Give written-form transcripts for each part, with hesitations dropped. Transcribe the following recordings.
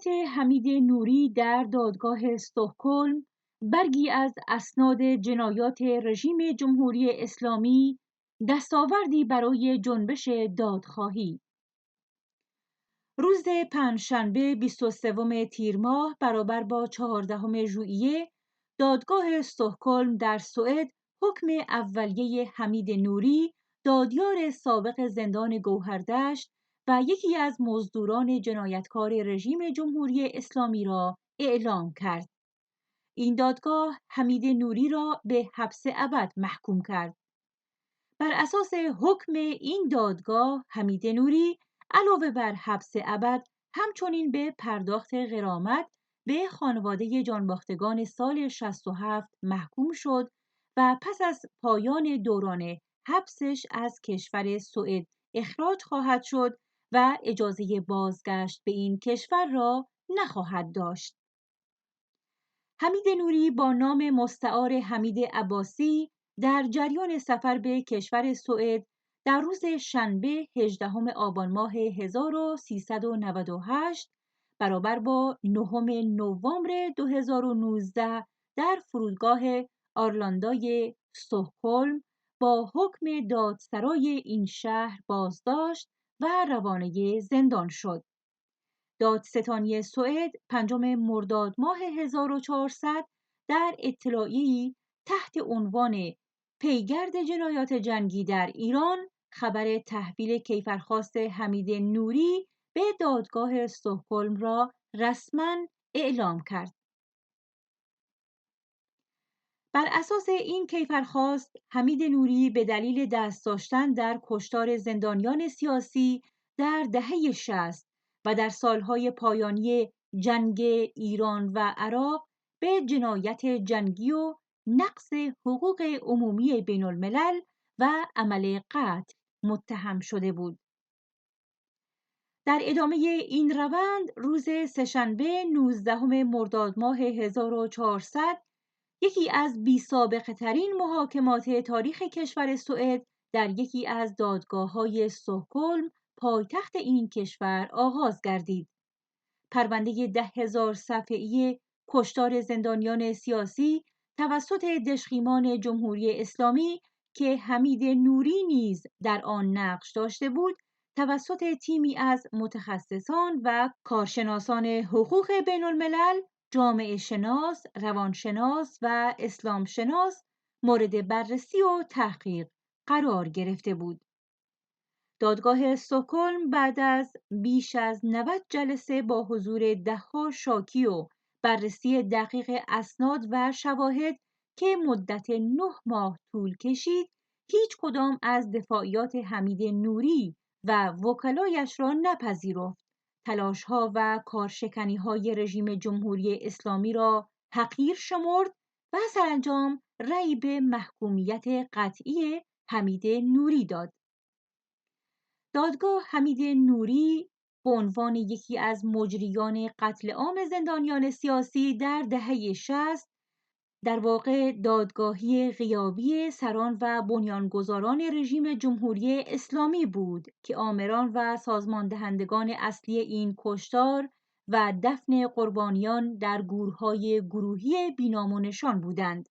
شهادت حمید نوری در دادگاه استکهلم برگی از اسناد جنایات رژیم جمهوری اسلامی، دستاوردی برای جنبش دادخواهی. روز پنجشنبه 23 تیر ماه برابر با 14 ژوئیه، دادگاه استکهلم در سوئد حکم اولیه حمید نوری، دادیار سابق زندان گوهردشت و یکی از مزدوران جنایتکار رژیم جمهوری اسلامی را اعلام کرد. این دادگاه حمید نوری را به حبس ابد محکوم کرد. بر اساس حکم این دادگاه، حمید نوری علاوه بر حبس ابد همچنین به پرداخت غرامت به خانواده جانباختگان سال 67 محکوم شد و پس از پایان دوران حبسش از کشور سوئد اخراج خواهد شد و اجازه بازگشت به این کشور را نخواهد داشت. حمید نوری با نام مستعار حمید عباسی در جریان سفر به کشور سوئد در روز شنبه 18 آبان ماه 1398 برابر با 9 نوامبر 2019 در فرودگاه آرلاندای استکهلم با حکم دادسرای این شهر بازداشت و روانه زندان شد. دادستانی سوئد 5 مرداد ماه 1400 در اطلاعیه‌ای تحت عنوان پیگرد جنایات جنگی در ایران خبر تحویل کیفرخواست حمید نوری به دادگاه استکهلم را رسما اعلام کرد. بر اساس این کیفرخواست، حمید نوری به دلیل دست داشتن در کشتار زندانیان سیاسی در دهه 60 و در سالهای پایانی جنگ ایران و عراق به جنایت جنگی و نقض حقوق عمومی بین الملل و عمل قتل متهم شده بود. در ادامه این روند روز سه‌شنبه 19 مرداد ماه 1400 یکی از بی‌سابقه ترین محاکمات تاریخ کشور سوئد در یکی از دادگاه‌های استکهلم پایتخت این کشور آغاز گردید. پرونده 10,000 صفحه‌ای کشتار زندانیان سیاسی توسط دژخیمان جمهوری اسلامی که حمید نوری نیز در آن نقش داشته بود، توسط تیمی از متخصصان و کارشناسان حقوق بین الملل، جامعه شناس، روانشناس و اسلام شناس مورد بررسی و تحقیق قرار گرفته بود. دادگاه استکهلم بعد از بیش از 90 جلسه با حضور ده‌ها شاکی و بررسی دقیق اسناد و شواهد که مدت 9 ماه طول کشید، هیچ کدام از دفاعیات حمید نوری و وکلایش را نپذیرفت. تلاش‌ها و کارشکنی‌های رژیم جمهوری اسلامی را حقیر شمرد و سرانجام رأی به محکومیت قطعی حمید نوری داد. دادگاه حمید نوری به عنوان یکی از مجریان قتل عام زندانیان سیاسی در دهه 60 در واقع دادگاهی غیابی سران و بنیانگذاران رژیم جمهوری اسلامی بود که آمران و سازماندهندگان اصلی این کشتار و دفن قربانیان در گورهای گروهی بی‌نام و نشان بودند.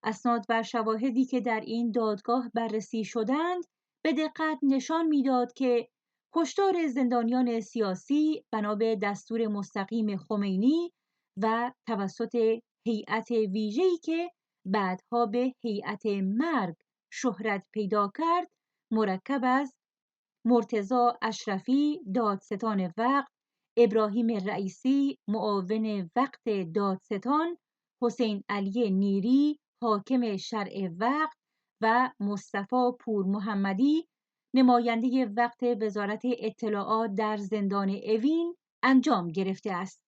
اسناد و شواهدی که در این دادگاه بررسی شدند به دقت نشان می‌داد که کشتار زندانیان سیاسی بنا به دستور مستقیم خمینی و توسط هیئت ویژه‌ای که بعدها به هیئت مرگ شهرت پیدا کرد، مرکب از مرتضی اشرفی دادستان وقت، ابراهیم رئیسی معاون وقت دادستان، حسین علی نیری حاکم شرع وقت و مصطفی پور محمدی نماینده وقت وزارت اطلاعات در زندان اوین انجام گرفته است.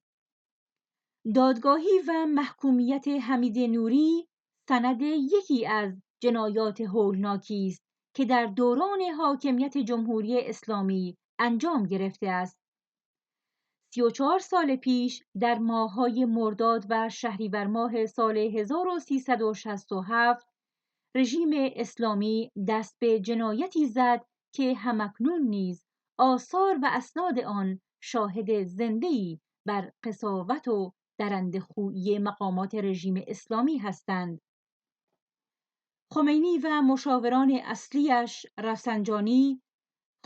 دادگاهی و محکومیت حمید نوری سند یکی از جنایات هولناکی است که در دوران حاکمیت جمهوری اسلامی انجام گرفته است. 34 سال پیش در ماه‌های مرداد و شهریور ماه سال 1367 رژیم اسلامی دست به جنایتی زد که همکنون نیز آثار و اسناد آن شاهد زنده‌ای بر قساوت و درنده‌خویی مقامات رژیم اسلامی هستند. خمینی و مشاوران اصلیش رفسنجانی،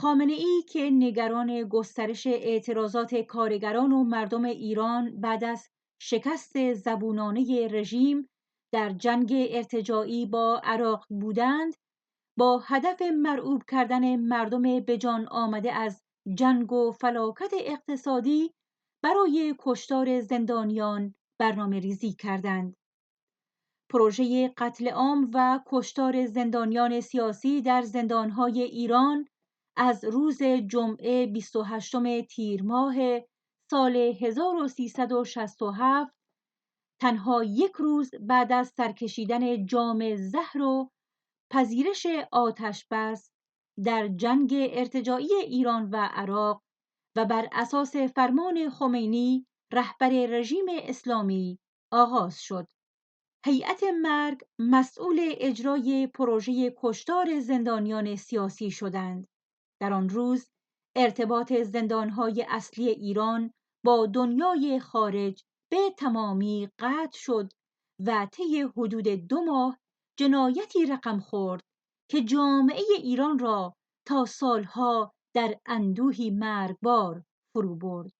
خامنه‌ای که نگران گسترش اعتراضات کارگران و مردم ایران بعد از شکست زبونانه رژیم در جنگ ارتجاعی با عراق بودند، با هدف مرعوب کردن مردم به جان آمده از جنگ و فلاکت اقتصادی برای کشتار زندانیان برنامه ریزی کردند. پروژه قتل عام و کشتار زندانیان سیاسی در زندانهای ایران از روز جمعه 28 تیر ماه سال 1367 تنها یک روز بعد از سرکشیدن جام زهر و پذیرش آتش بس در جنگ ارتجاعی ایران و عراق و بر اساس فرمان خمینی رهبر رژیم اسلامی آغاز شد. هیئت مرگ مسئول اجرای پروژه کشتار زندانیان سیاسی شدند. در آن روز ارتباط زندانهای اصلی ایران با دنیای خارج به تمامی قطع شد و طی حدود 2 ماه جنایتی رقم خورد که جامعه ایران را تا سالها در اندوهی مرگبار فرو برد.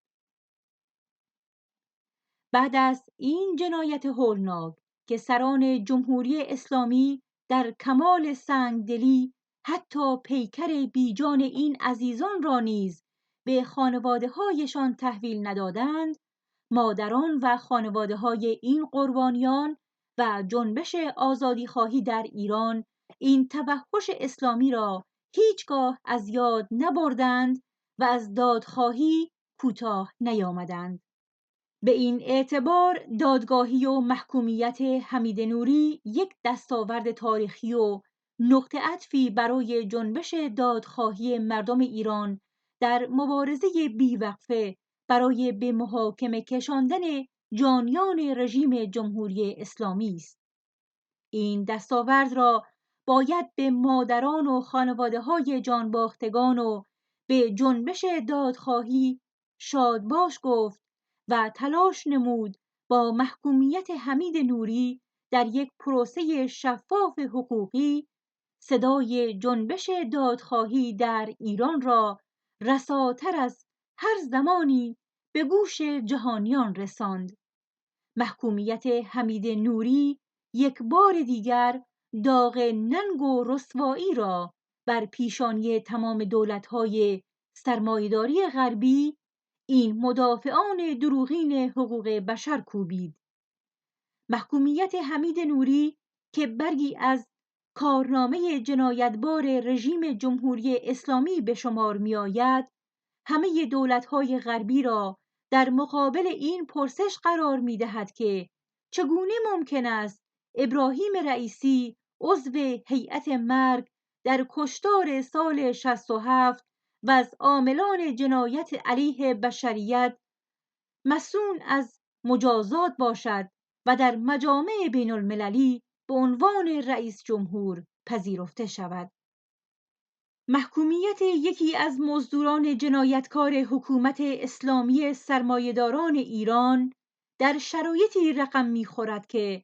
بعد از این جنایت هولناک که سران جمهوری اسلامی در کمال سنگدلی حتی پیکر بیجان این عزیزان را نیز به خانواده‌هایشان تحویل ندادند، مادران و خانواده‌های این قربانیان و جنبش آزادیخواهی در ایران این توحش اسلامی را هیچگاه از یاد نبردند و از دادخواهی کوتاه نیامدند. به این اعتبار دادگاهی و محکومیت حمید نوری یک دستاورد تاریخی و نقطه عطفی برای جنبش دادخواهی مردم ایران در مبارزه بیوقفه برای به محاکمه کشاندن جانیان رژیم جمهوری اسلامی است. این دستاورد را باید به مادران و خانواده‌های جانباختگان و به جنبش دادخواهی شادباش گفت و تلاش نمود با محکومیت حمید نوری در یک پروسه شفاف حقوقی صدای جنبش دادخواهی در ایران را رساتر از هر زمانی به گوش جهانیان رساند. محکومیت حمید نوری یک بار دیگر داغ ننگ و رسوایی را بر پیشانی تمام دولت‌های سرمایه‌داری غربی، این مدافعان دروغین حقوق بشر کوبید. محکومیت حمید نوری که برگی از کارنامه جنایتبار رژیم جمهوری اسلامی به شمار می آید، همه دولت‌های غربی را در مقابل این پرسش قرار می دهد که چگونه ممکن است ابراهیم رئیسی عضو هیئت مرگ در کشتار سال 67 و از عاملان جنایت علیه بشریت مصون از مجازات باشد و در مجامع بین المللی به عنوان رئیس جمهور پذیرفته شود. محکومیت یکی از مزدوران جنایتکار حکومت اسلامی سرمایه‌داران ایران در شرایطی رقم می‌خورد که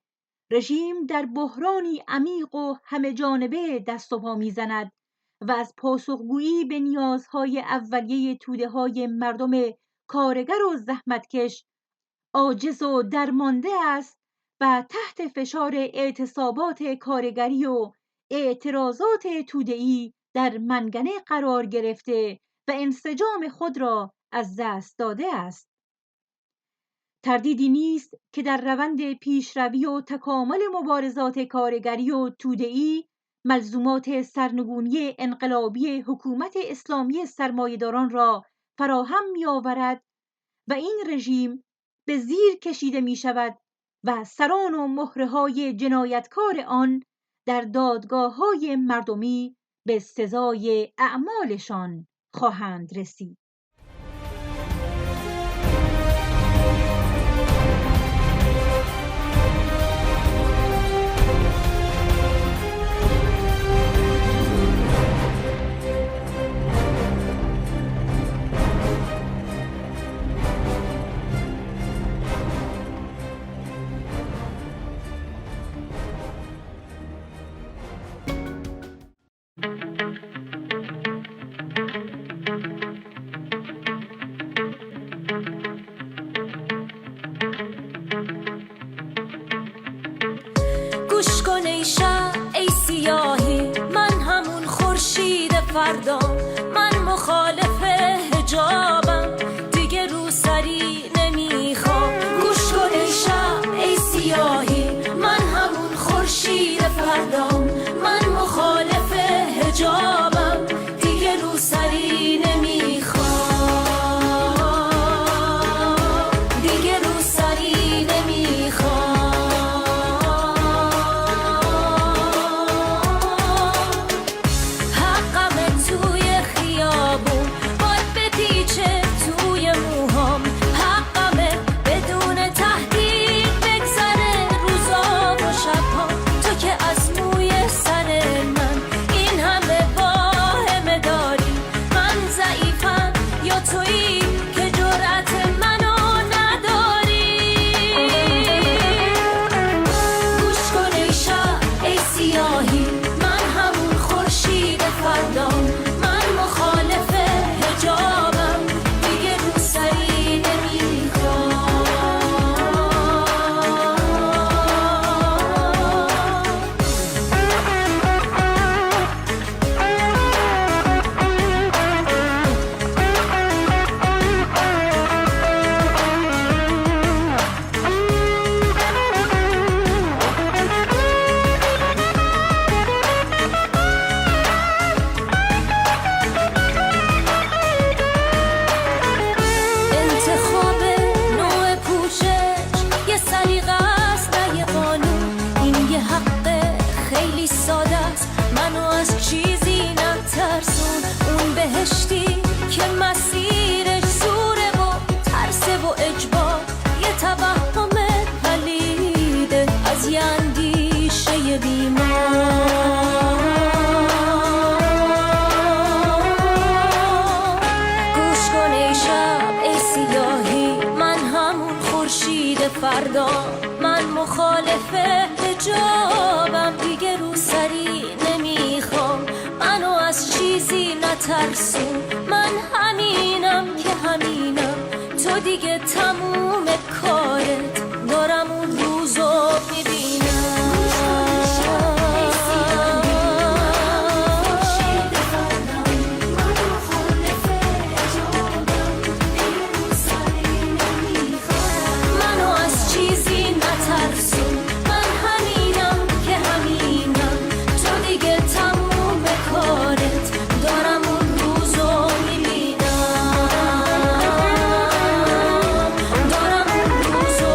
رژیم در بحرانی عمیق و همه جانبه دست و پا می‌زند و از پاسخگویی به نیازهای اولیه توده‌های مردم کارگر و زحمتکش عاجز و درمانده است و تحت فشار اعتصابات کارگری و اعتراضات توده‌ای در منگنه قرار گرفته و انسجام خود را از دست داده است. تردیدی نیست که در روند پیشروی و تکامل مبارزات کارگری و توده‌ای ملزومات سرنگونی انقلابی حکومت اسلامی سرمایه‌داران را فراهم می‌آورد و این رژیم به زیر کشیده می شود و سران و مهره‌های جنایتکار آن در دادگاه‌های مردمی به سزای اعمالشان خواهند رسید. کن ای شب ای سیاهی، من همون خورشید فردام، من مخالف حجابم، دیگه رو سری نمیخوام. گوش کن ای شب ای سیاهی، من همون خورشید فردام، من مخالف حجابم، دیگه رو سری نمیخوام، دیگه رو سری نمیخوام. حقم توی خیابون باد بپیچه توی موهام، حقمه بدون تهدید بگذره روزا و شبها. تو که از موی سر من این همه واهمه داری، من ضعیفم یا تویی که جرأت منو نداری. گوش کن ای شب ای سیاهی، من همون خورشید فردام، من مخالف حجابم، دیگه رو سری نمیخوام. انتخاب نوع پوشش یه سلیقه است نه یه قانون، این یه حق خیلی ساده است، منو از چیزی نترسون. اون بهشتی که مسیرش زوره و ترسه و اجبار، یه توهم پلیده از یه اندیشه بیمار. گوش کن ای شب ای سیاهی، من همون خورشید فردا، من مخالف حجابم، دیگه رو سری نمیخوام، منو از چیزی نترسون. من همینم که همینم، تو دیگه تموم کارت، دارم اون روزو میبینم. منو از چیزی نترسون، من همینم که همینم، تو دیگه تموم کارت، دارم اون روزو میبینم، دارم اون روزو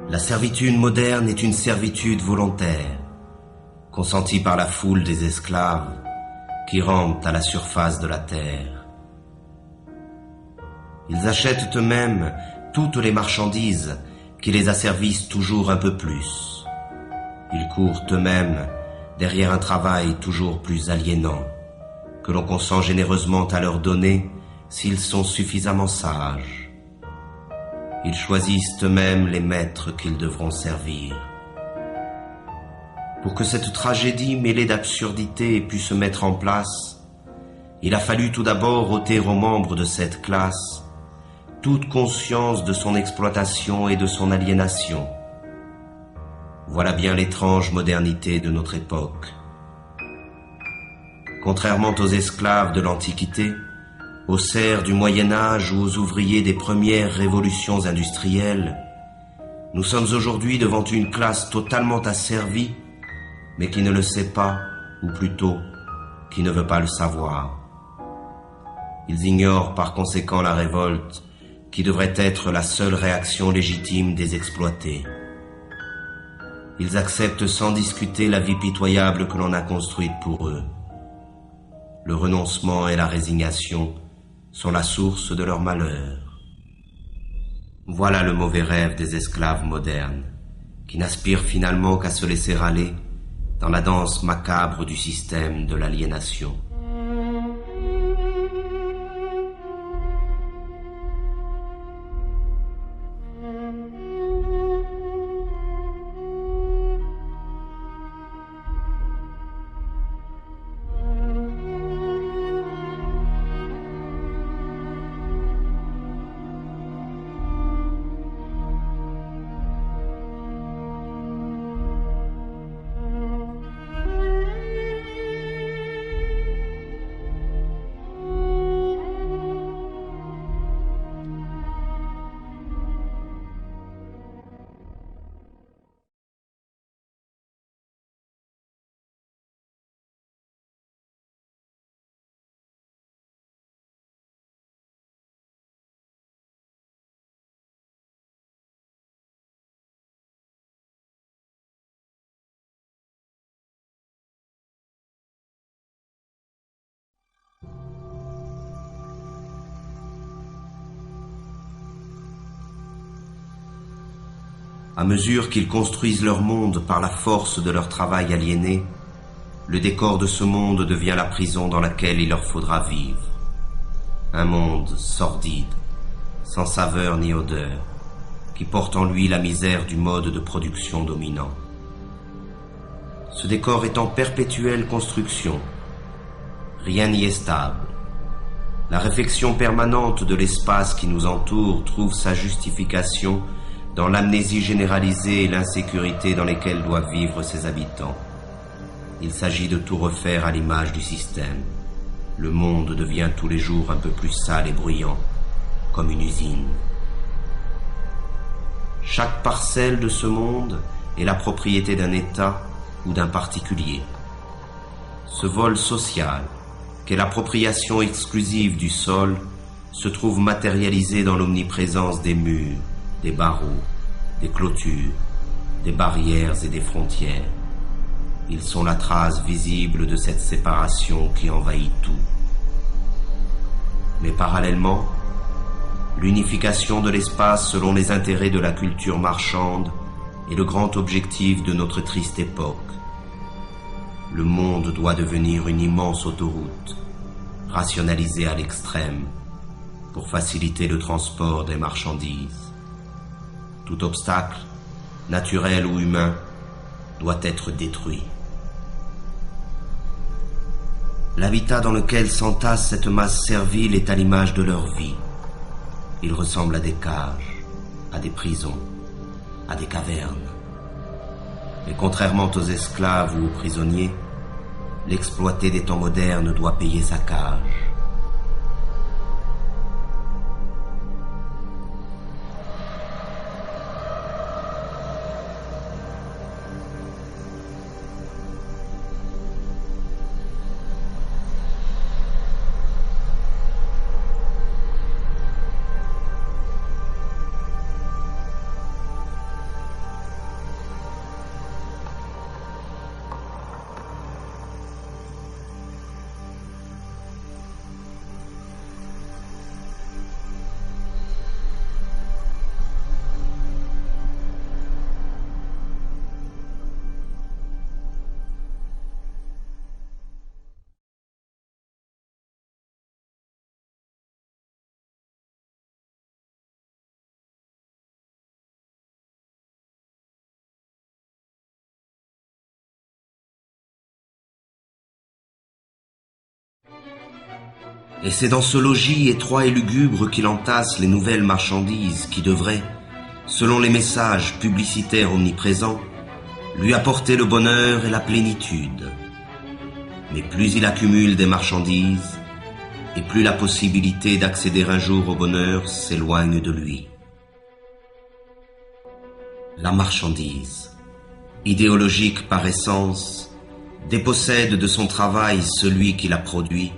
La servitude moderne est une servitude volontaire, consentie par la foule des esclaves qui rampent à la surface de la terre. Ils achètent eux-mêmes toutes les marchandises qui les asservissent toujours un peu plus. Ils courent eux-mêmes derrière un travail toujours plus aliénant, que l'on consent généreusement à leur donner s'ils sont suffisamment sages. Ils choisissent eux-mêmes les maîtres qu'ils devront servir. Pour que cette tragédie mêlée d'absurdité ait pu se mettre en place, il a fallu tout d'abord ôter aux membres de cette classe toute conscience de son exploitation et de son aliénation. Voilà bien l'étrange modernité de notre époque. Contrairement aux esclaves de l'Antiquité, aux serfs du Moyen-Âge ou aux ouvriers des premières révolutions industrielles, nous sommes aujourd'hui devant une classe totalement asservie, mais qui ne le sait pas, ou plutôt, qui ne veut pas le savoir. Ils ignorent par conséquent la révolte, qui devrait être la seule réaction légitime des exploités. Ils acceptent sans discuter la vie pitoyable que l'on a construite pour eux. Le renoncement et la résignation sont la source de leur malheur. Voilà le mauvais rêve des esclaves modernes, qui n'aspirent finalement qu'à se laisser aller dans la danse macabre du système de l'aliénation. À mesure qu'ils construisent leur monde par la force de leur travail aliéné, le décor de ce monde devient la prison dans laquelle il leur faudra vivre. Un monde sordide, sans saveur ni odeur, qui porte en lui la misère du mode de production dominant. Ce décor est en perpétuelle construction. Rien n'y est stable. La réflexion permanente de l'espace qui nous entoure trouve sa justification dans l'amnésie généralisée et l'insécurité dans lesquelles doivent vivre ses habitants. Il s'agit de tout refaire à l'image du système. Le monde devient tous les jours un peu plus sale et bruyant, comme une usine. Chaque parcelle de ce monde est la propriété d'un État ou d'un particulier. Ce vol social, qu'est l'appropriation exclusive du sol, se trouve matérialisé dans l'omniprésence des murs, des barreaux, des clôtures, des barrières et des frontières. Ils sont la trace visible de cette séparation qui envahit tout. Mais parallèlement, l'unification de l'espace selon les intérêts de la culture marchande est le grand objectif de notre triste époque. Le monde doit devenir une immense autoroute, rationalisée à l'extrême, pour faciliter le transport des marchandises. Tout obstacle, naturel ou humain, doit être détruit. L'habitat dans lequel s'entasse cette masse servile est à l'image de leur vie. Il ressemble à des cages, à des prisons, à des cavernes. Mais contrairement aux esclaves ou aux prisonniers, l'exploité des temps modernes doit payer sa cage. Et c'est dans ce logis étroit et lugubre qu'il entasse les nouvelles marchandises qui devraient, selon les messages publicitaires omniprésents, lui apporter le bonheur et la plénitude. Mais plus il accumule des marchandises, et plus la possibilité d'accéder un jour au bonheur s'éloigne de lui. La marchandise, idéologique par essence, dépossède de son travail celui qui la produit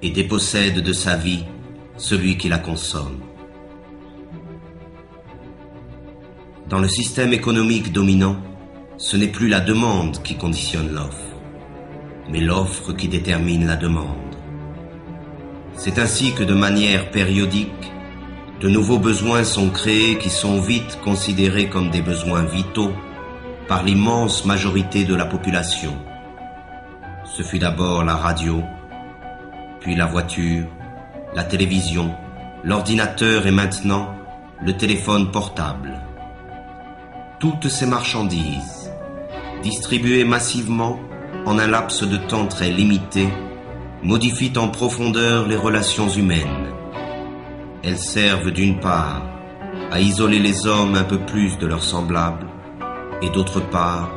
et dépossède de sa vie celui qui la consomme. Dans le système économique dominant, ce n'est plus la demande qui conditionne l'offre, mais l'offre qui détermine la demande. C'est ainsi que de manière périodique, de nouveaux besoins sont créés qui sont vite considérés comme des besoins vitaux par l'immense majorité de la population. Ce fut d'abord la radio, puis la voiture, la télévision, l'ordinateur et maintenant le téléphone portable. Toutes ces marchandises, distribuées massivement en un laps de temps très limité, modifient en profondeur les relations humaines. Elles servent d'une part à isoler les hommes un peu plus de leurs semblables et d'autre part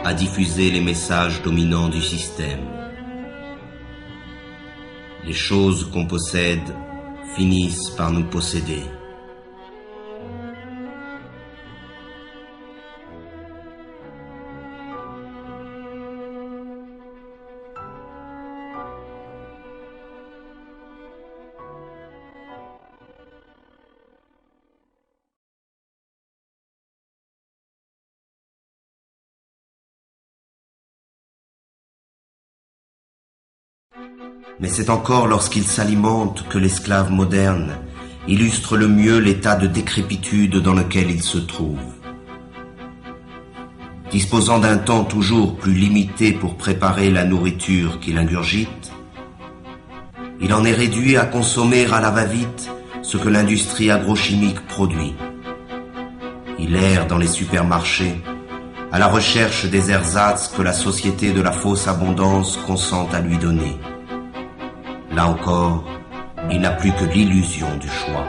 à diffuser les messages dominants du système. Les choses qu'on possède finissent par nous posséder. Mais c'est encore lorsqu'il s'alimente que l'esclave moderne illustre le mieux l'état de décrépitude dans lequel il se trouve. Disposant d'un temps toujours plus limité pour préparer la nourriture qu'il ingurgite, il en est réduit à consommer à la va-vite ce que l'industrie agrochimique produit. Il erre dans les supermarchés à la recherche des ersatz que la société de la fausse abondance consent à lui donner. Là encore, il n'a plus que l'illusion du choix.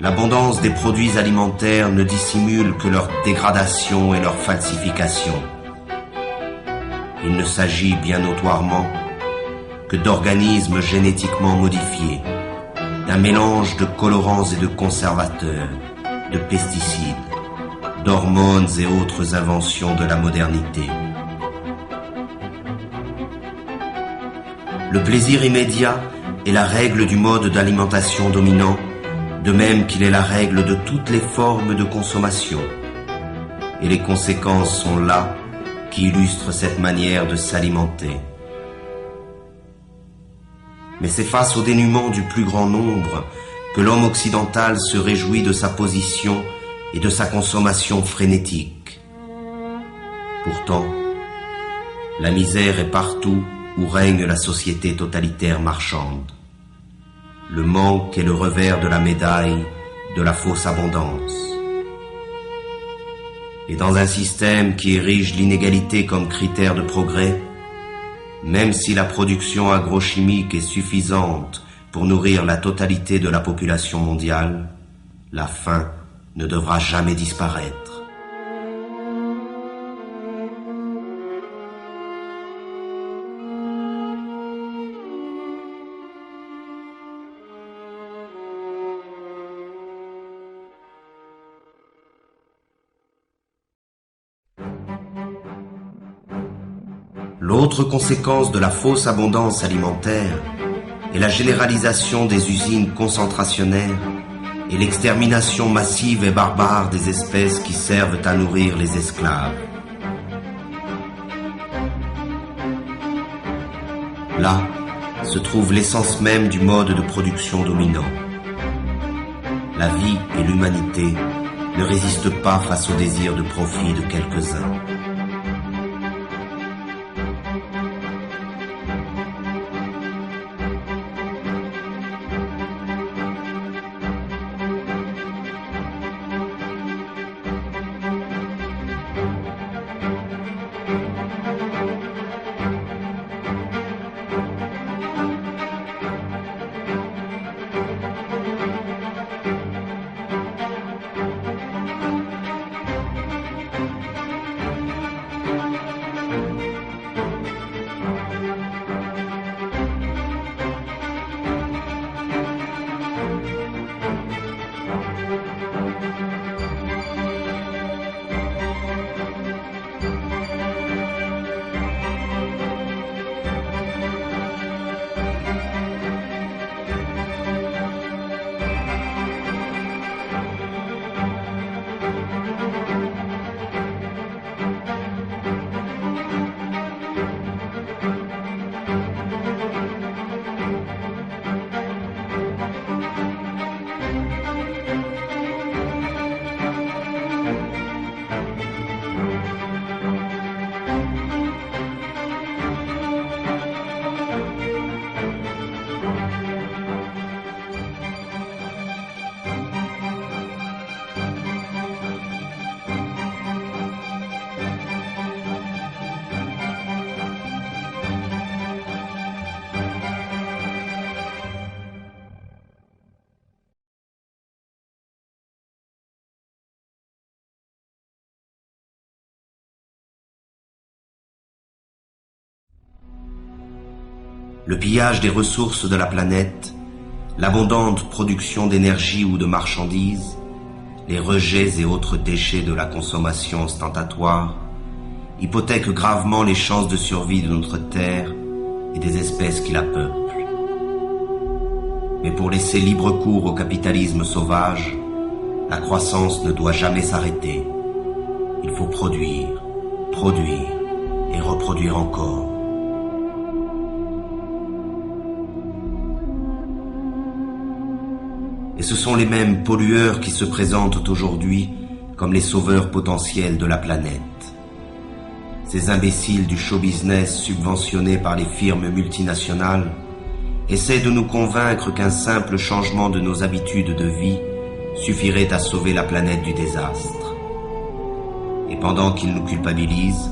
L'abondance des produits alimentaires ne dissimule que leur dégradation et leur falsification. Il ne s'agit bien notoirement que d'organismes génétiquement modifiés, d'un mélange de colorants et de conservateurs, de pesticides, d'hormones et autres inventions de la modernité. Le plaisir immédiat est la règle du mode d'alimentation dominant, de même qu'il est la règle de toutes les formes de consommation. Et les conséquences sont là qui illustrent cette manière de s'alimenter. Mais c'est face au dénuement du plus grand nombre que l'homme occidental se réjouit de sa position et de sa consommation frénétique. Pourtant, la misère est partout où règne la société totalitaire marchande. Le manque est le revers de la médaille de la fausse abondance. Et dans un système qui érige l'inégalité comme critère de progrès, même si la production agrochimique est suffisante pour nourrir la totalité de la population mondiale, la faim ne devra jamais disparaître. L'autre conséquence de la fausse abondance alimentaire est la généralisation des usines concentrationnaires et l'extermination massive et barbare des espèces qui servent à nourrir les esclaves. Là se trouve l'essence même du mode de production dominant. La vie et l'humanité ne résistent pas face au désir de profit de quelques-uns. Le pillage des ressources de la planète, l'abondante production d'énergie ou de marchandises, les rejets et autres déchets de la consommation ostentatoire hypothèquent gravement les chances de survie de notre Terre et des espèces qui la peuplent. Mais pour laisser libre cours au capitalisme sauvage, la croissance ne doit jamais s'arrêter. Il faut produire, produire et reproduire encore. Et ce sont les mêmes pollueurs qui se présentent aujourd'hui comme les sauveurs potentiels de la planète. Ces imbéciles du show business subventionnés par les firmes multinationales essaient de nous convaincre qu'un simple changement de nos habitudes de vie suffirait à sauver la planète du désastre. Et pendant qu'ils nous culpabilisent,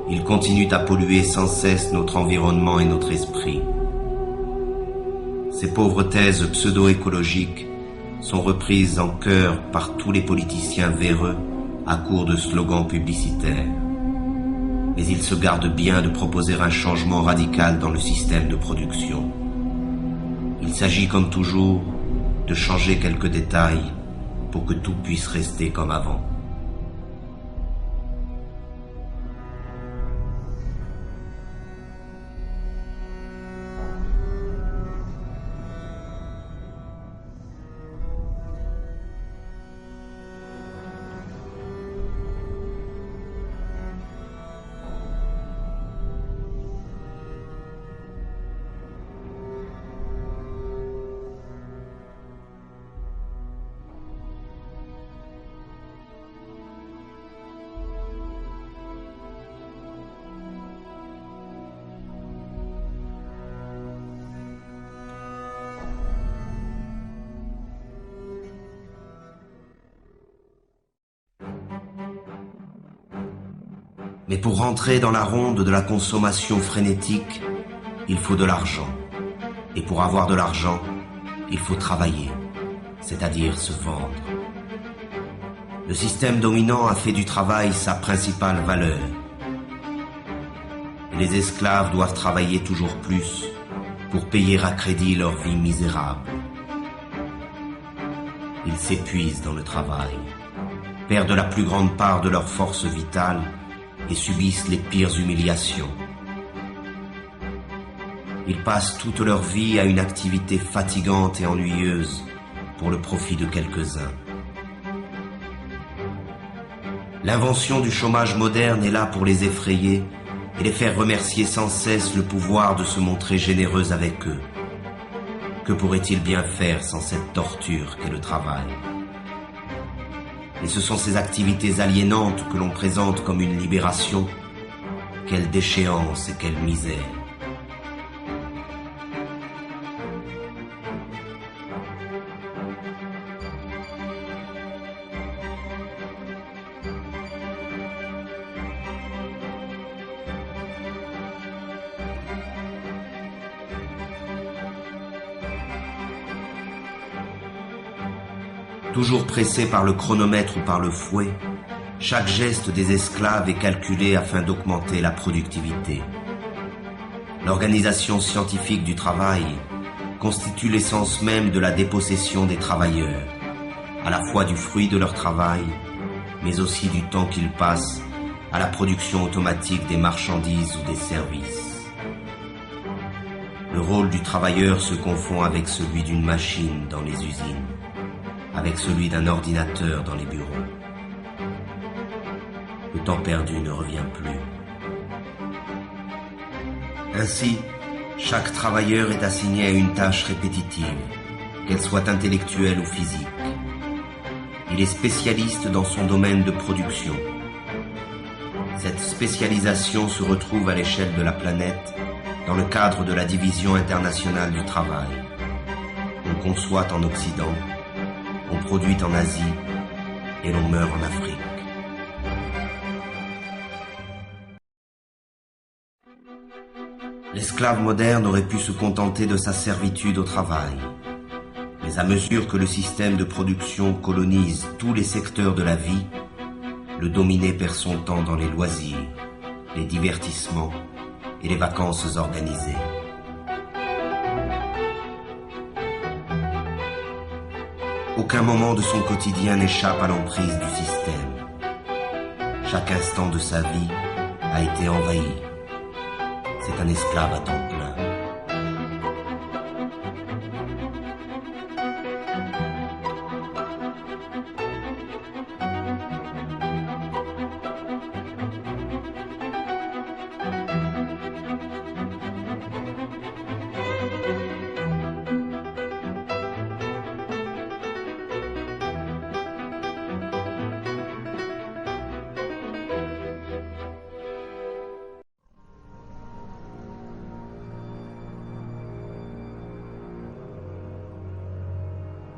ils continuent à polluer sans cesse notre environnement et notre esprit. Ces pauvres thèses pseudo-écologiques sont reprises en chœur par tous les politiciens véreux à court de slogans publicitaires. Mais ils se gardent bien de proposer un changement radical dans le système de production. Il s'agit comme toujours de changer quelques détails pour que tout puisse rester comme avant. Mais pour rentrer dans la ronde de la consommation frénétique, il faut de l'argent. Et pour avoir de l'argent, il faut travailler, c'est-à-dire se vendre. Le système dominant a fait du travail sa principale valeur. Et les esclaves doivent travailler toujours plus pour payer à crédit leur vie misérable. Ils s'épuisent dans le travail, perdent la plus grande part de leur force vitale et subissent les pires humiliations. Ils passent toute leur vie à une activité fatigante et ennuyeuse pour le profit de quelques-uns. L'invention du chômage moderne est là pour les effrayer et les faire remercier sans cesse le pouvoir de se montrer généreux avec eux. Que pourraient-ils bien faire sans cette torture qu'est le travail ? Et ce sont ces activités aliénantes que l'on présente comme une libération. Quelle déchéance et quelle misère! Toujours pressés par le chronomètre ou par le fouet, chaque geste des esclaves est calculé afin d'augmenter la productivité. L'organisation scientifique du travail constitue l'essence même de la dépossession des travailleurs, à la fois du fruit de leur travail, mais aussi du temps qu'ils passent à la production automatique des marchandises ou des services. Le rôle du travailleur se confond avec celui d'une machine dans les usines, avec celui d'un ordinateur dans les bureaux. Le temps perdu ne revient plus. Ainsi, chaque travailleur est assigné à une tâche répétitive, qu'elle soit intellectuelle ou physique. Il est spécialiste dans son domaine de production. Cette spécialisation se retrouve à l'échelle de la planète dans le cadre de la Division internationale du travail. On conçoit en Occident, on produit en Asie et l'on meurt en Afrique. L'esclave moderne aurait pu se contenter de sa servitude au travail. Mais à mesure que le système de production colonise tous les secteurs de la vie, le dominé perd son temps dans les loisirs, les divertissements et les vacances organisées. Aucun moment de son quotidien n'échappe à l'emprise du système. Chaque instant de sa vie a été envahi. C'est un esclave à temps plein.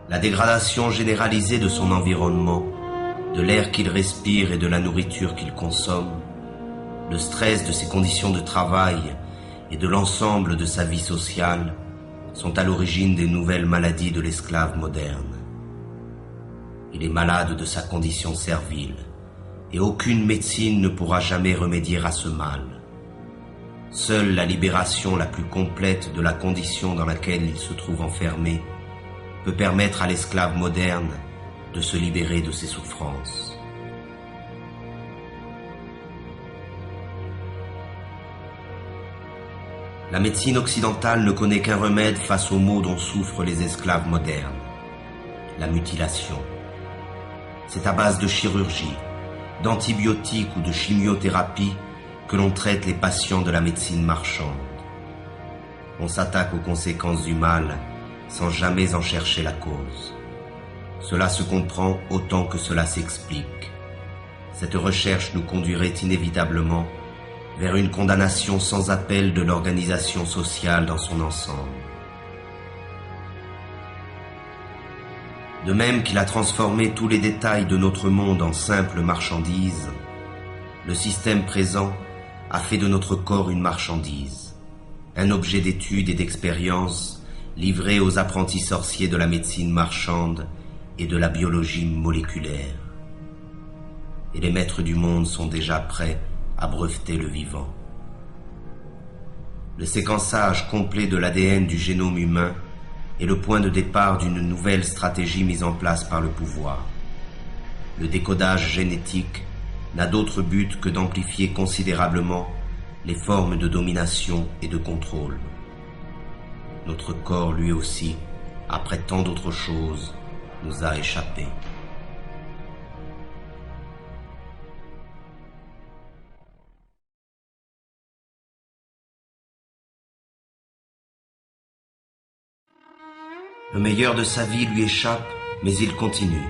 La dégradation généralisée de son environnement, de l'air qu'il respire et de la nourriture qu'il consomme, le stress de ses conditions de travail et de l'ensemble de sa vie sociale sont à l'origine des nouvelles maladies de l'esclave moderne. Il est malade de sa condition servile et aucune médecine ne pourra jamais remédier à ce mal. Seule la libération la plus complète de la condition dans laquelle il se trouve enfermé peut permettre à l'esclave moderne de se libérer de ses souffrances. La médecine occidentale ne connaît qu'un remède face aux maux dont souffrent les esclaves modernes, la mutilation. C'est à base de chirurgie, d'antibiotiques ou de chimiothérapie que l'on traite les patients de la médecine marchande. On s'attaque aux conséquences du mal sans jamais en chercher la cause. Cela se comprend autant que cela s'explique. Cette recherche nous conduirait inévitablement vers une condamnation sans appel de l'organisation sociale dans son ensemble. De même qu'il a transformé tous les détails de notre monde en simples marchandises, le système présent a fait de notre corps une marchandise, un objet d'étude et d'expérience livré aux apprentis sorciers de la médecine marchande et de la biologie moléculaire. Et les maîtres du monde sont déjà prêts à breveter le vivant. Le séquençage complet de l'ADN du génome humain est le point de départ d'une nouvelle stratégie mise en place par le pouvoir. Le décodage génétique n'a d'autre but que d'amplifier considérablement les formes de domination et de contrôle. Notre corps, lui aussi, après tant d'autres choses, nous a échappé. Le meilleur de sa vie lui échappe, mais il continue,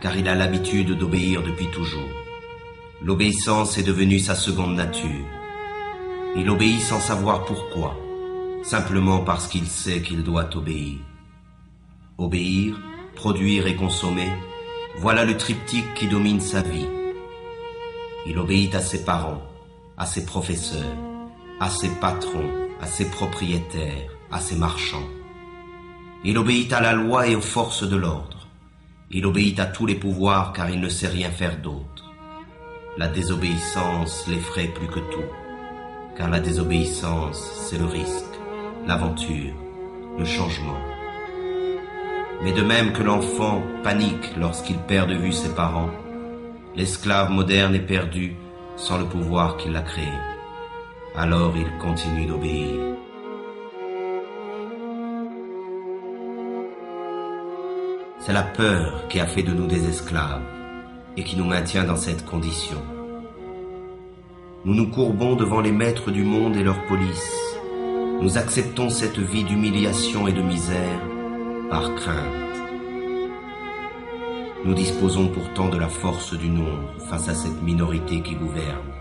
car il a l'habitude d'obéir depuis toujours. L'obéissance est devenue sa seconde nature. Il obéit sans savoir pourquoi, simplement parce qu'il sait qu'il doit obéir. Obéir, produire et consommer, voilà le triptyque qui domine sa vie. Il obéit à ses parents, à ses professeurs, à ses patrons, à ses propriétaires, à ses marchands. Il obéit à la loi et aux forces de l'ordre. Il obéit à tous les pouvoirs car il ne sait rien faire d'autre. La désobéissance l'effraie plus que tout, car la désobéissance, c'est le risque, l'aventure, le changement. Mais de même que l'enfant panique lorsqu'il perd de vue ses parents, l'esclave moderne est perdu sans le pouvoir qui l'a créé. Alors il continue d'obéir. C'est la peur qui a fait de nous des esclaves et qui nous maintient dans cette condition. Nous nous courbons devant les maîtres du monde et leur police. Nous acceptons cette vie d'humiliation et de misère par crainte. Nous disposons pourtant de la force du nombre face à cette minorité qui gouverne.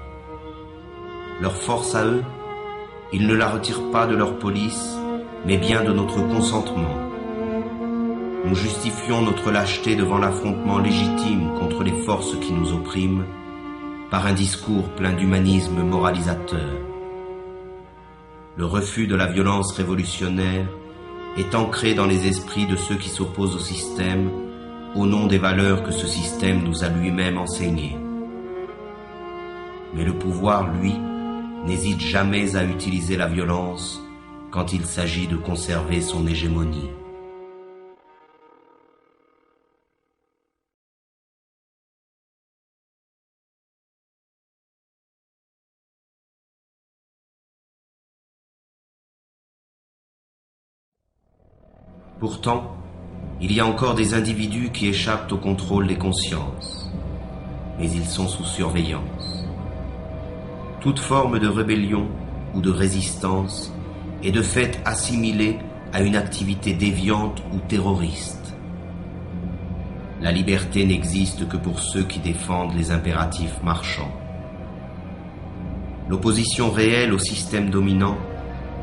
Leur force à eux, ils ne la retirent pas de leur police, mais bien de notre consentement. Nous justifions notre lâcheté devant l'affrontement légitime contre les forces qui nous oppriment par un discours plein d'humanisme moralisateur. Le refus de la violence révolutionnaire est ancré dans les esprits de ceux qui s'opposent au système au nom des valeurs que ce système nous a lui-même enseignées. Mais le pouvoir, lui, n'hésite jamais à utiliser la violence quand il s'agit de conserver son hégémonie. Pourtant, il y a encore des individus qui échappent au contrôle des consciences, mais ils sont sous surveillance. Toute forme de rébellion ou de résistance est de fait assimilée à une activité déviante ou terroriste. La liberté n'existe que pour ceux qui défendent les impératifs marchands. L'opposition réelle au système dominant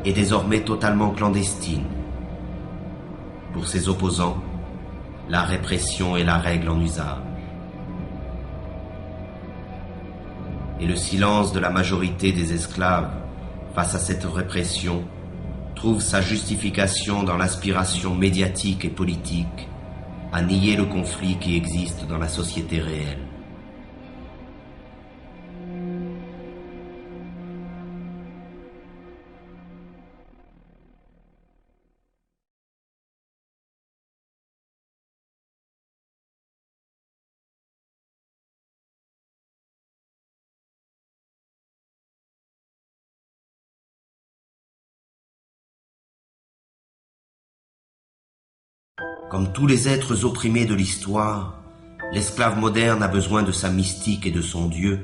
est désormais totalement clandestine. Pour ses opposants, la répression est la règle en usage. Et le silence de la majorité des esclaves face à cette répression trouve sa justification dans l'aspiration médiatique et politique à nier le conflit qui existe dans la société réelle. Comme tous les êtres opprimés de l'histoire, l'esclave moderne a besoin de sa mystique et de son Dieu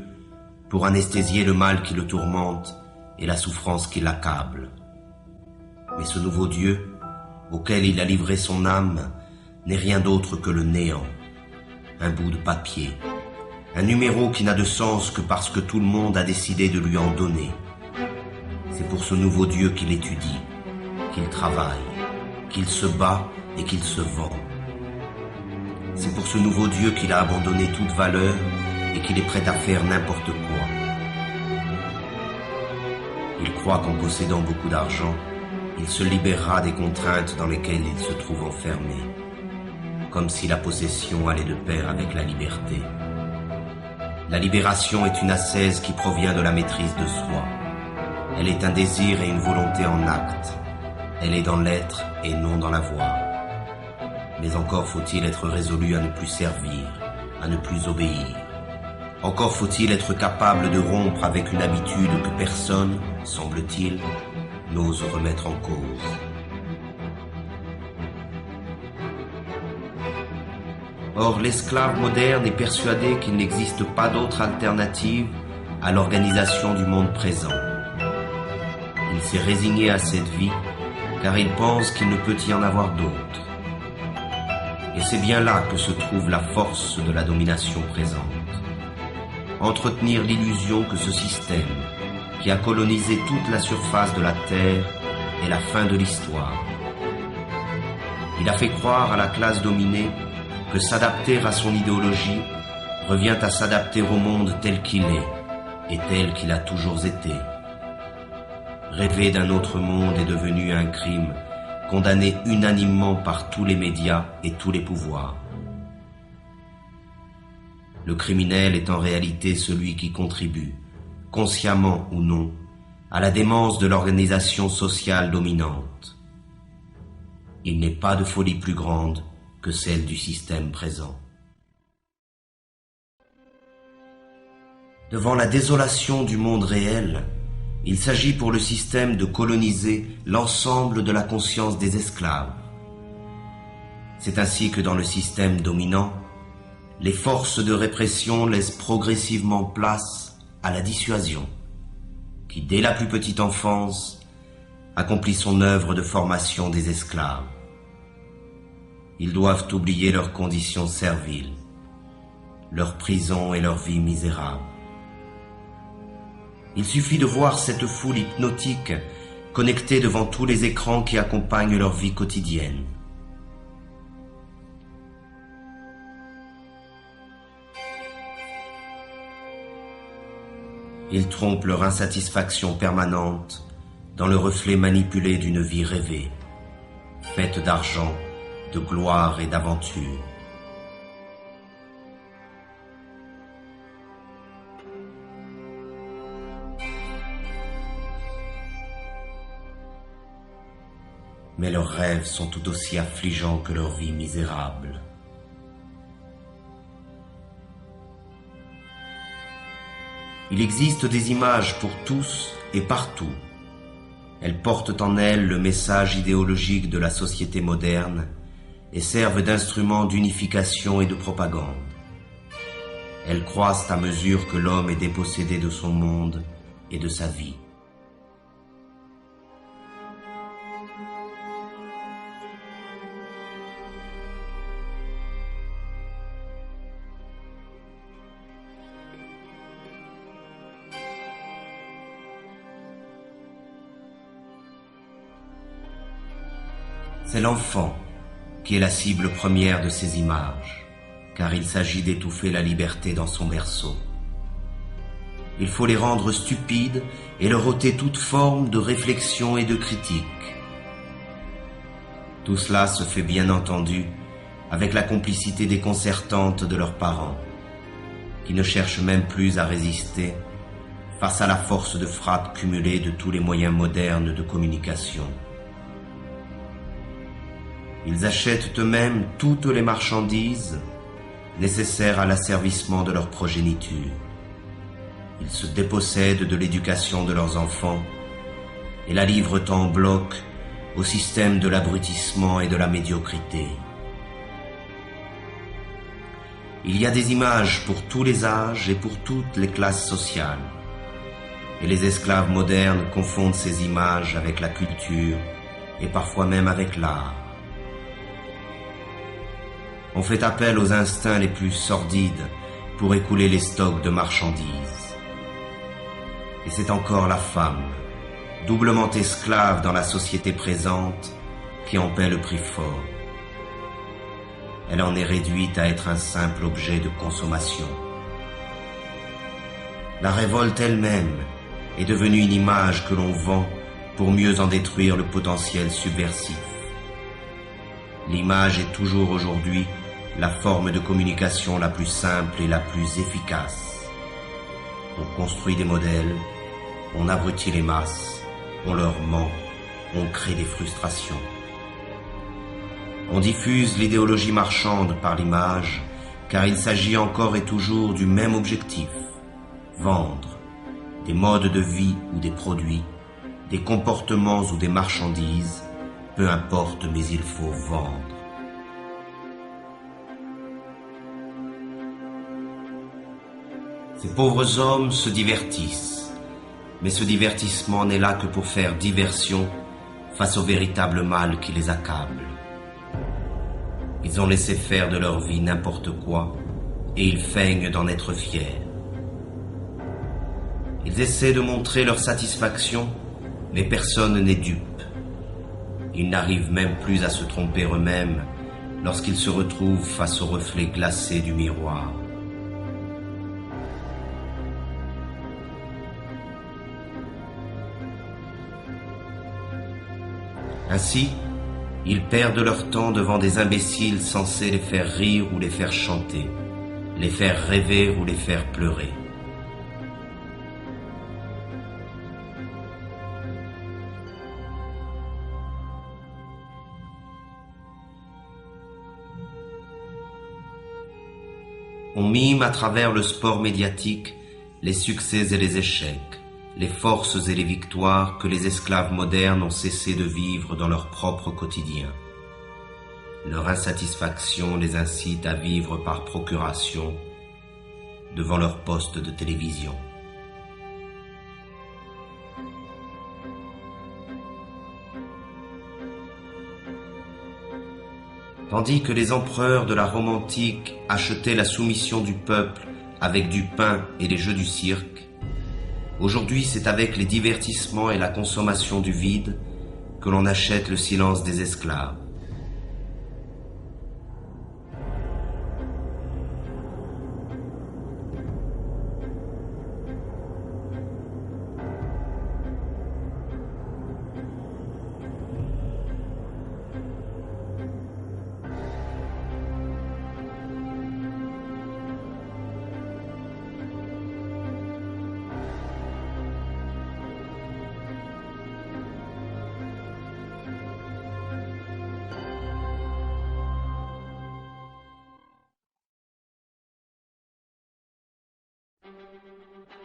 pour anesthésier le mal qui le tourmente et la souffrance qui l'accable. Mais ce nouveau Dieu, auquel il a livré son âme, n'est rien d'autre que le néant, un bout de papier, un numéro qui n'a de sens que parce que tout le monde a décidé de lui en donner. C'est pour ce nouveau Dieu qu'il étudie, qu'il travaille, qu'il se bat et qu'il se vend. C'est pour ce nouveau Dieu qu'il a abandonné toute valeur et qu'il est prêt à faire n'importe quoi. Il croit qu'en possédant beaucoup d'argent, il se libérera des contraintes dans lesquelles il se trouve enfermé, comme si la possession allait de pair avec la liberté. La libération est une ascèse qui provient de la maîtrise de soi. Elle est un désir et une volonté en acte. Elle est dans l'être et non dans l'avoir. Mais encore faut-il être résolu à ne plus servir, à ne plus obéir. Encore faut-il être capable de rompre avec une habitude que personne, semble-t-il, n'ose remettre en cause. Or, l'esclave moderne est persuadé qu'il n'existe pas d'autre alternative à l'organisation du monde présent. Il s'est résigné à cette vie car il pense qu'il ne peut y en avoir d'autre. Et c'est bien là que se trouve la force de la domination présente. Entretenir l'illusion que ce système, qui a colonisé toute la surface de la Terre, est la fin de l'histoire. Il a fait croire à la classe dominée que s'adapter à son idéologie revient à s'adapter au monde tel qu'il est et tel qu'il a toujours été. Rêver d'un autre monde est devenu un crime condamné unanimement par tous les médias et tous les pouvoirs. Le criminel est en réalité celui qui contribue, consciemment ou non, à la démence de l'organisation sociale dominante. Il n'est pas de folie plus grande que celle du système présent. Devant la désolation du monde réel, il s'agit pour le système de coloniser l'ensemble de la conscience des esclaves. C'est ainsi que dans le système dominant, les forces de répression laissent progressivement place à la dissuasion, qui dès la plus petite enfance accomplit son œuvre de formation des esclaves. Ils doivent oublier leurs conditions serviles, leur prison et leur vie misérable. Il suffit de voir cette foule hypnotique connectée devant tous les écrans qui accompagnent leur vie quotidienne. Ils trompent leur insatisfaction permanente dans le reflet manipulé d'une vie rêvée, faite d'argent, de gloire et d'aventure. Mais leurs rêves sont tout aussi affligeants que leur vie misérable. Il existe des images pour tous et partout. Elles portent en elles le message idéologique de la société moderne et servent d'instruments d'unification et de propagande. Elles croissent à mesure que l'homme est dépossédé de son monde et de sa vie. C'est l'enfant qui est la cible première de ces images, car il s'agit d'étouffer la liberté dans son berceau. Il faut les rendre stupides et leur ôter toute forme de réflexion et de critique. Tout cela se fait bien entendu avec la complicité déconcertante de leurs parents, qui ne cherchent même plus à résister face à la force de frappe cumulée de tous les moyens modernes de communication. Ils achètent eux-mêmes toutes les marchandises nécessaires à l'asservissement de leur progéniture. Ils se dépossèdent de l'éducation de leurs enfants et la livrent en bloc au système de l'abrutissement et de la médiocrité. Il y a des images pour tous les âges et pour toutes les classes sociales, et les esclaves modernes confondent ces images avec la culture et parfois même avec l'art. On fait appel aux instincts les plus sordides pour écouler les stocks de marchandises. Et c'est encore la femme, doublement esclave dans la société présente, qui en paie le prix fort. Elle en est réduite à être un simple objet de consommation. La révolte elle-même est devenue une image que l'on vend pour mieux en détruire le potentiel subversif. L'image est toujours aujourd'hui la forme de communication la plus simple et la plus efficace. On construit des modèles, on abrutit les masses, on leur ment, on crée des frustrations. On diffuse l'idéologie marchande par l'image, car il s'agit encore et toujours du même objectif: vendre des modes de vie ou des produits, des comportements ou des marchandises, peu importe, mais il faut vendre. Ces pauvres hommes se divertissent, mais ce divertissement n'est là que pour faire diversion face au véritable mal qui les accable. Ils ont laissé faire de leur vie n'importe quoi et ils feignent d'en être fiers. Ils essaient de montrer leur satisfaction, mais personne n'est dupe. Ils n'arrivent même plus à se tromper eux-mêmes lorsqu'ils se retrouvent face au reflet glacé du miroir. Ainsi, ils perdent leur temps devant des imbéciles censés les faire rire ou les faire chanter, les faire rêver ou les faire pleurer. On mime à travers le sport médiatique les succès et les échecs, les forces et les victoires que les esclaves modernes ont cessé de vivre dans leur propre quotidien. Leur insatisfaction les incite à vivre par procuration devant leur poste de télévision. Tandis que les empereurs de la Rome antique achetaient la soumission du peuple avec du pain et les jeux du cirque, aujourd'hui c'est avec les divertissements et la consommation du vide que l'on achète le silence des esclaves.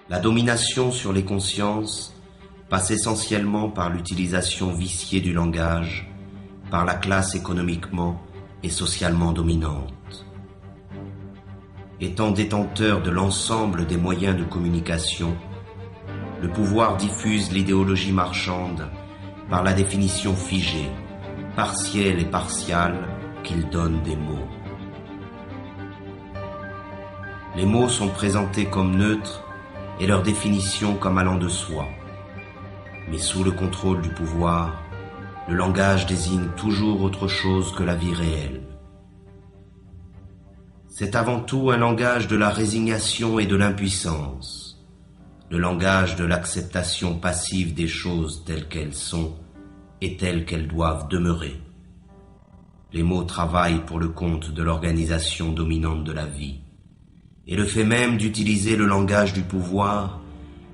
La domination sur les consciences passe essentiellement par l'utilisation viciée du langage, par la classe économiquement et socialement dominante. Étant détenteur de l'ensemble des moyens de communication, le pouvoir diffuse l'idéologie marchande par la définition figée, partielle et partiale qu'il donne des mots. Les mots sont présentés comme neutres et leur définition comme allant de soi. Mais sous le contrôle du pouvoir, le langage désigne toujours autre chose que la vie réelle. C'est avant tout un langage de la résignation et de l'impuissance, le langage de l'acceptation passive des choses telles qu'elles sont et telles qu'elles doivent demeurer. Les mots travaillent pour le compte de l'organisation dominante de la vie, et le fait même d'utiliser le langage du pouvoir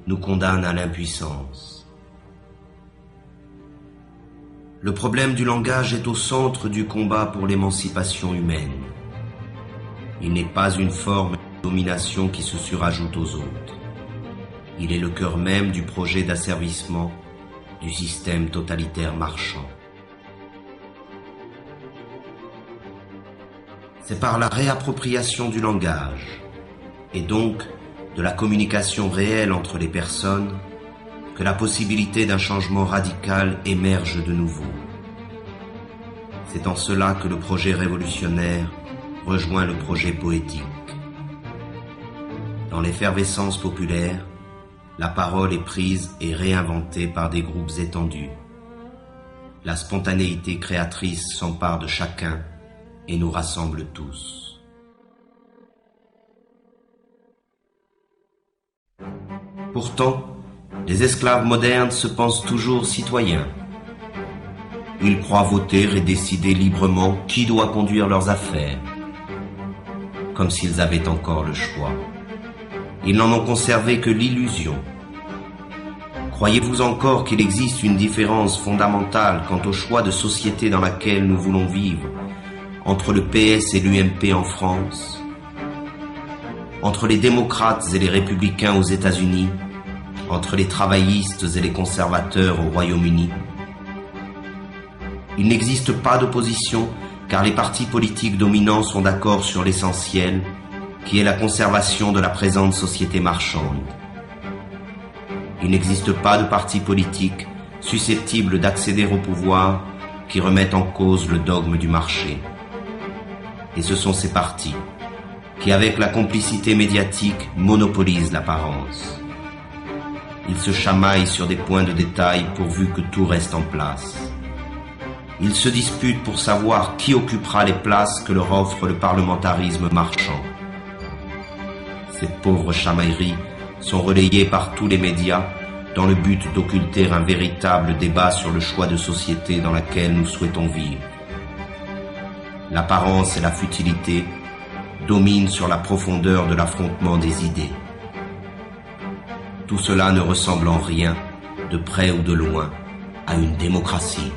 nous condamne à l'impuissance. Le problème du langage est au centre du combat pour l'émancipation humaine. Il n'est pas une forme de domination qui se surajoute aux autres. Il est le cœur même du projet d'asservissement du système totalitaire marchand. C'est par la réappropriation du langage, et donc de la communication réelle entre les personnes, que la possibilité d'un changement radical émerge de nouveau. C'est en cela que le projet révolutionnaire rejoint le projet poétique. Dans l'effervescence populaire, la parole est prise et réinventée par des groupes étendus. La spontanéité créatrice s'empare de chacun et nous rassemble tous. Pourtant, les esclaves modernes se pensent toujours citoyens. Ils croient voter et décider librement qui doit conduire leurs affaires, comme s'ils avaient encore le choix. Ils n'en ont conservé que l'illusion. Croyez-vous encore qu'il existe une différence fondamentale quant au choix de société dans laquelle nous voulons vivre entre le PS et l'UMP en France, entre les démocrates et les républicains aux États-Unis, entre les travaillistes et les conservateurs au Royaume-Uni? Il n'existe pas d'opposition car les partis politiques dominants sont d'accord sur l'essentiel, qui est la conservation de la présente société marchande. Il n'existe pas de parti politique susceptible d'accéder au pouvoir qui remettent en cause le dogme du marché. Et ce sont ces partis qui, avec la complicité médiatique, monopolisent l'apparence. Ils se chamaillent sur des points de détail pourvu que tout reste en place. Ils se disputent pour savoir qui occupera les places que leur offre le parlementarisme marchand. Ces pauvres chamailleries sont relayées par tous les médias dans le but d'occulter un véritable débat sur le choix de société dans laquelle nous souhaitons vivre. L'apparence et la futilité dominent sur la profondeur de l'affrontement des idées. Tout cela ne ressemble en rien, de près ou de loin, à une démocratie.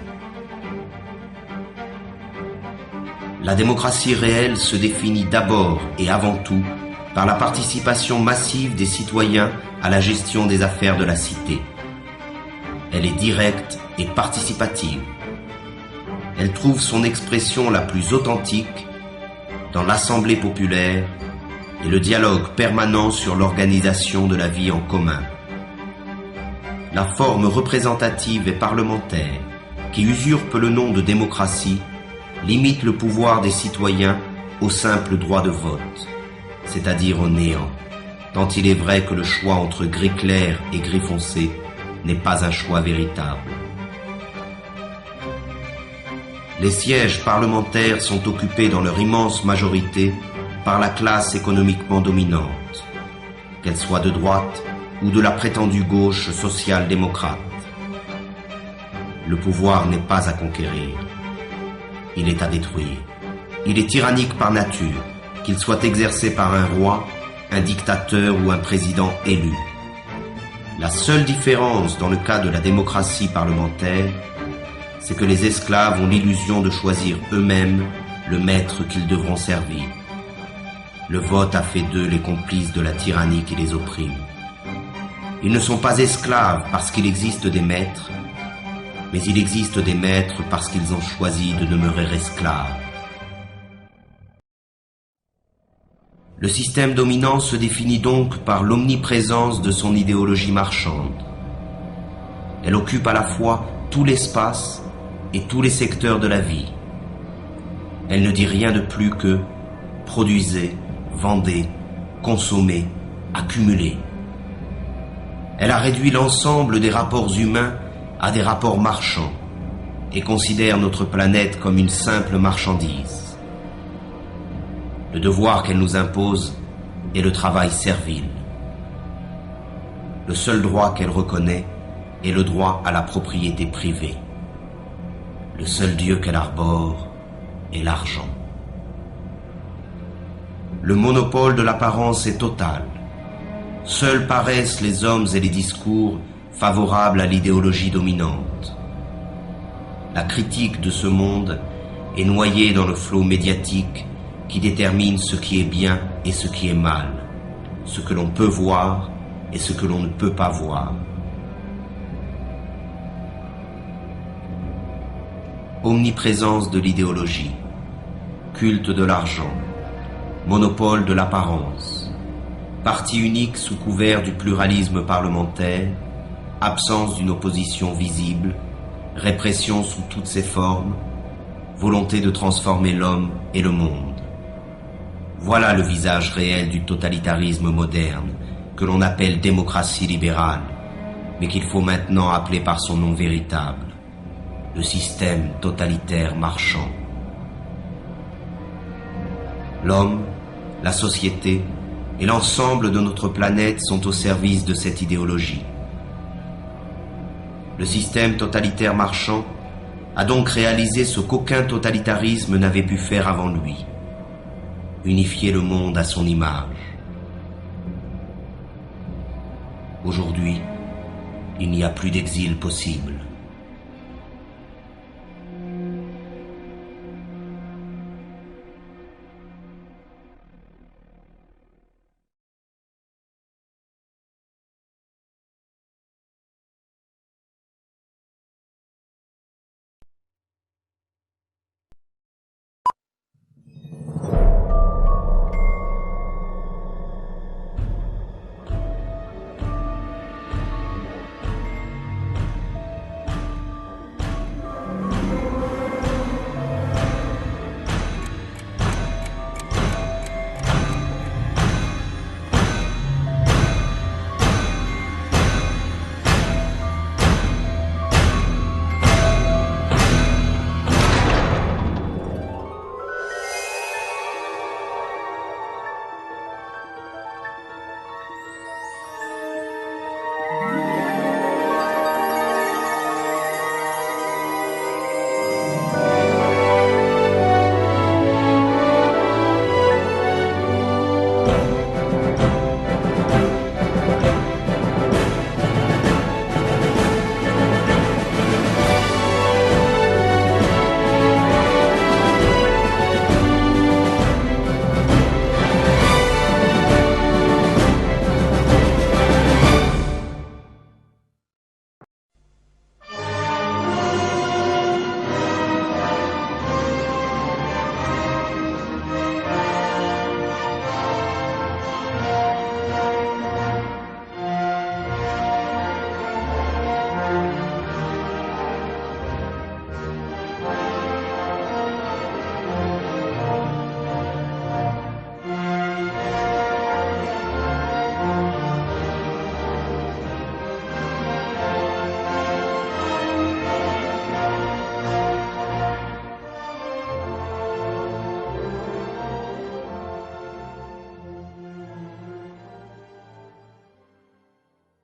La démocratie réelle se définit d'abord et avant tout par la participation massive des citoyens à la gestion des affaires de la cité. Elle est directe et participative. Elle trouve son expression la plus authentique dans l'assemblée populaire et le dialogue permanent sur l'organisation de la vie en commun. La forme représentative et parlementaire, qui usurpe le nom de démocratie, limite le pouvoir des citoyens au simple droit de vote, c'est-à-dire au néant, tant il est vrai que le choix entre gris clair et gris foncé n'est pas un choix véritable. Les sièges parlementaires sont occupés dans leur immense majorité par la classe économiquement dominante, qu'elle soit de droite ou de la prétendue gauche social-démocrate. Le pouvoir n'est pas à conquérir, il est à détruire. Il est tyrannique par nature, qu'il soit exercé par un roi, un dictateur ou un président élu. La seule différence dans le cas de la démocratie parlementaire, c'est que les esclaves ont l'illusion de choisir eux-mêmes le maître qu'ils devront servir. Le vote a fait d'eux les complices de la tyrannie qui les opprime. Ils ne sont pas esclaves parce qu'il existe des maîtres, mais il existe des maîtres parce qu'ils ont choisi de demeurer esclaves. Le système dominant se définit donc par l'omniprésence de son idéologie marchande. Elle occupe à la fois tout l'espace et tous les secteurs de la vie. Elle ne dit rien de plus que produisez, vendez, consommez, accumulez. Elle a réduit l'ensemble des rapports humains à des rapports marchands et considère notre planète comme une simple marchandise. Le devoir qu'elle nous impose est le travail servile. Le seul droit qu'elle reconnaît est le droit à la propriété privée. Le seul Dieu qu'elle arbore est l'argent. Le monopole de l'apparence est total. Seuls paraissent les hommes et les discours favorables à l'idéologie dominante. La critique de ce monde est noyée dans le flot médiatique qui détermine ce qui est bien et ce qui est mal, ce que l'on peut voir et ce que l'on ne peut pas voir. Omniprésence de l'idéologie, culte de l'argent, monopole de l'apparence, parti unique sous couvert du pluralisme parlementaire, absence d'une opposition visible, répression sous toutes ses formes, volonté de transformer l'homme et le monde. Voilà le visage réel du totalitarisme moderne, que l'on appelle démocratie libérale, mais qu'il faut maintenant appeler par son nom véritable, le système totalitaire marchand. L'homme, la société et l'ensemble de notre planète sont au service de cette idéologie. Le système totalitaire marchand a donc réalisé ce qu'aucun totalitarisme n'avait pu faire avant lui, unifier le monde à son image. Aujourd'hui, il n'y a plus d'exil possible.